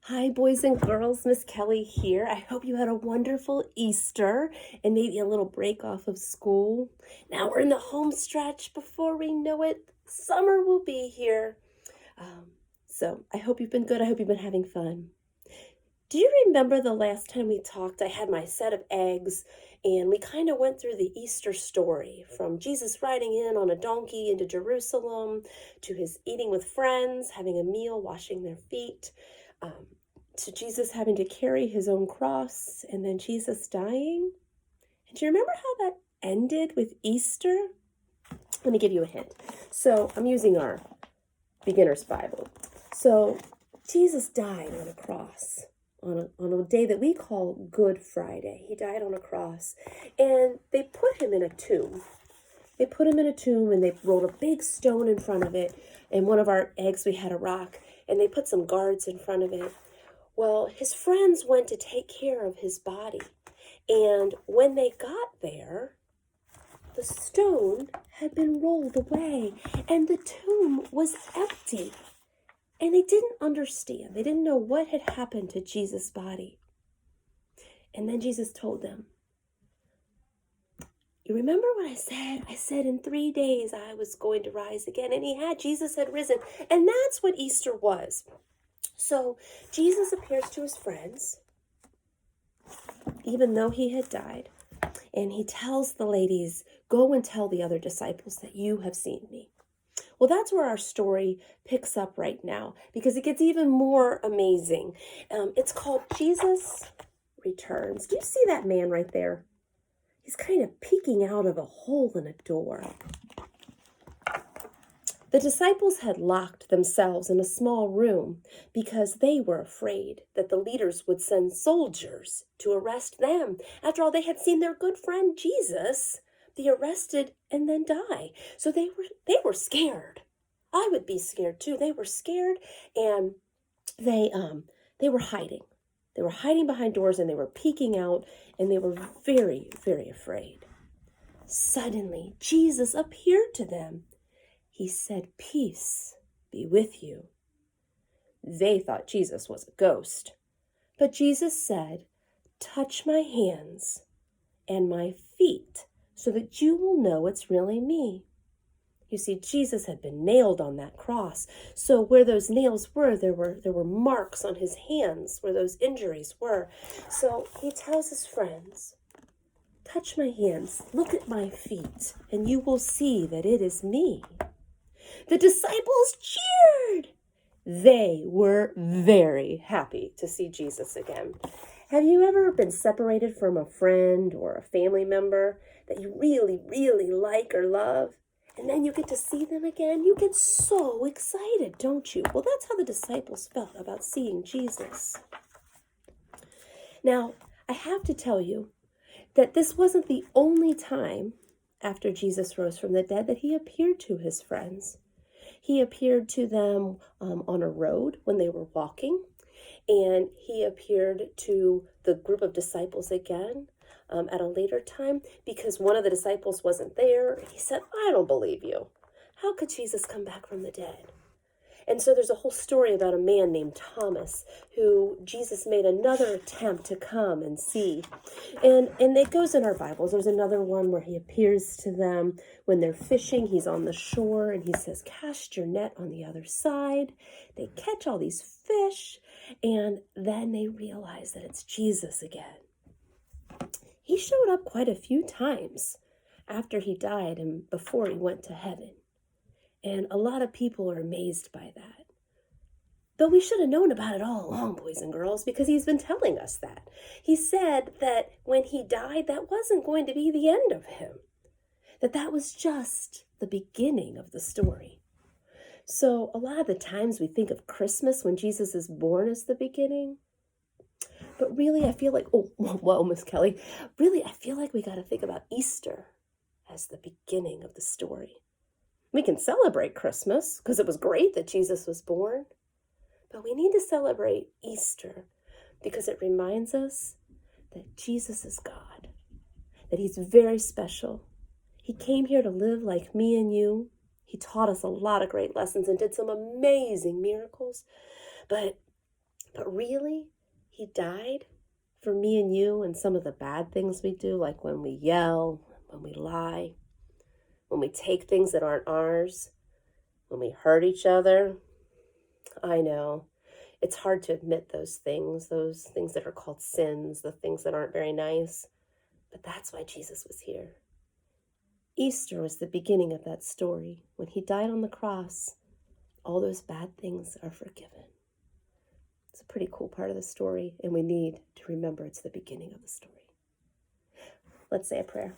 Hi, boys and girls. Miss Kelly here. I hope you had a wonderful Easter and maybe a little break off of school. Now we're in the home stretch. Before we know it, summer will be here. So I hope you've been good. I hope you've been having fun. Do you remember the last time we talked? I had my set of eggs and we kind of went through the Easter story from Jesus riding in on a donkey into Jerusalem to his eating with friends, having a meal, washing their feet, um, to Jesus having to carry his own cross, and then Jesus dying. And do you remember how that ended with Easter? Let me give you a hint. So I'm using our beginner's Bible. So Jesus died on a cross on a day that we call Good Friday. He died on a cross, and they put him in a tomb. They put him in a tomb, and they rolled a big stone in front of it. And one of our eggs, we had a rock, and they put some guards in front of it. Well, his friends went to take care of his body. And when they got there, the stone had been rolled away, and the tomb was empty. And they didn't understand. They didn't know what had happened to Jesus' body. And then Jesus told them, you remember what I said? I said in 3 days I was going to rise again. And Jesus had risen. And that's what Easter was. So Jesus appears to his friends, even though he had died. And he tells the ladies, go and tell the other disciples that you have seen me. Well, that's where our story picks up right now, because it gets even more amazing. It's called Jesus Returns. Do you see that man right there? He's kind of peeking out of a hole in a door. The disciples had locked themselves in a small room because they were afraid that the leaders would send soldiers to arrest them. After all, they had seen their good friend Jesus be arrested and then die. So they were scared. I would be scared too. They were scared, and they were hiding. They were hiding behind doors, and they were peeking out, and they were very, very afraid. Suddenly, Jesus appeared to them. He said, peace be with you. They thought Jesus was a ghost. But Jesus said, touch my hands and my feet so that you will know it's really me. You see, Jesus had been nailed on that cross. So where those nails were, there were marks on his hands where those injuries were. So he tells his friends, touch my hands, look at my feet, and you will see that it is me. The disciples cheered. They were very happy to see Jesus again. Have you ever been separated from a friend or a family member that you really, really like or love, and then you get to see them again? You get so excited, don't you? Well, that's how the disciples felt about seeing Jesus. Now, I have to tell you that this wasn't the only time after Jesus rose from the dead that he appeared to his friends. He appeared to them on a road when they were walking, and he appeared to the group of disciples again at a later time, because one of the disciples wasn't there. He said, I don't believe you. How could Jesus come back from the dead? And so there's a whole story about a man named Thomas who Jesus made another attempt to come and see. And it goes in our Bibles. There's another one where he appears to them when they're fishing. He's on the shore and he says, cast your net on the other side. They catch all these fish, and then they realize that it's Jesus again. He showed up quite a few times after he died and before he went to heaven. And a lot of people are amazed by that. But we should have known about it all along, boys and girls, because he's been telling us that. He said that when he died, that wasn't going to be the end of him. That was just the beginning of the story. So a lot of the times we think of Christmas when Jesus is born as the beginning. But really, I feel like, Miss Kelly, really, I feel like we got to think about Easter as the beginning of the story. We can celebrate Christmas because it was great that Jesus was born, but we need to celebrate Easter because it reminds us that Jesus is God, that he's very special. He came here to live like me and you. He taught us a lot of great lessons and did some amazing miracles, but But really, he died for me and you and some of the bad things we do, like when we yell, when we lie, when we take things that aren't ours, when we hurt each other. I know. It's hard to admit those things that are called sins, the things that aren't very nice. But that's why Jesus was here. Easter was the beginning of that story. When he died on the cross, all those bad things are forgiven. It's a pretty cool part of the story, and we need to remember it's the beginning of the story. Let's say a prayer.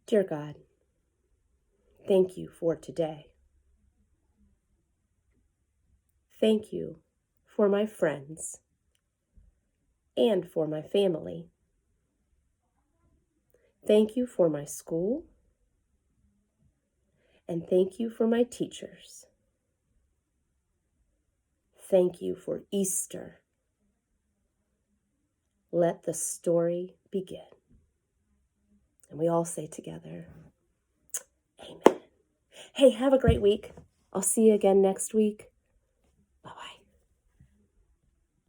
Dear God, thank you for today. Thank you for my friends and for my family. Thank you for my school, and thank you for my teachers. Thank you for Easter. Let the story begin. And we all say together, Amen. Hey, have a great week. I'll see you again next week. Bye-bye.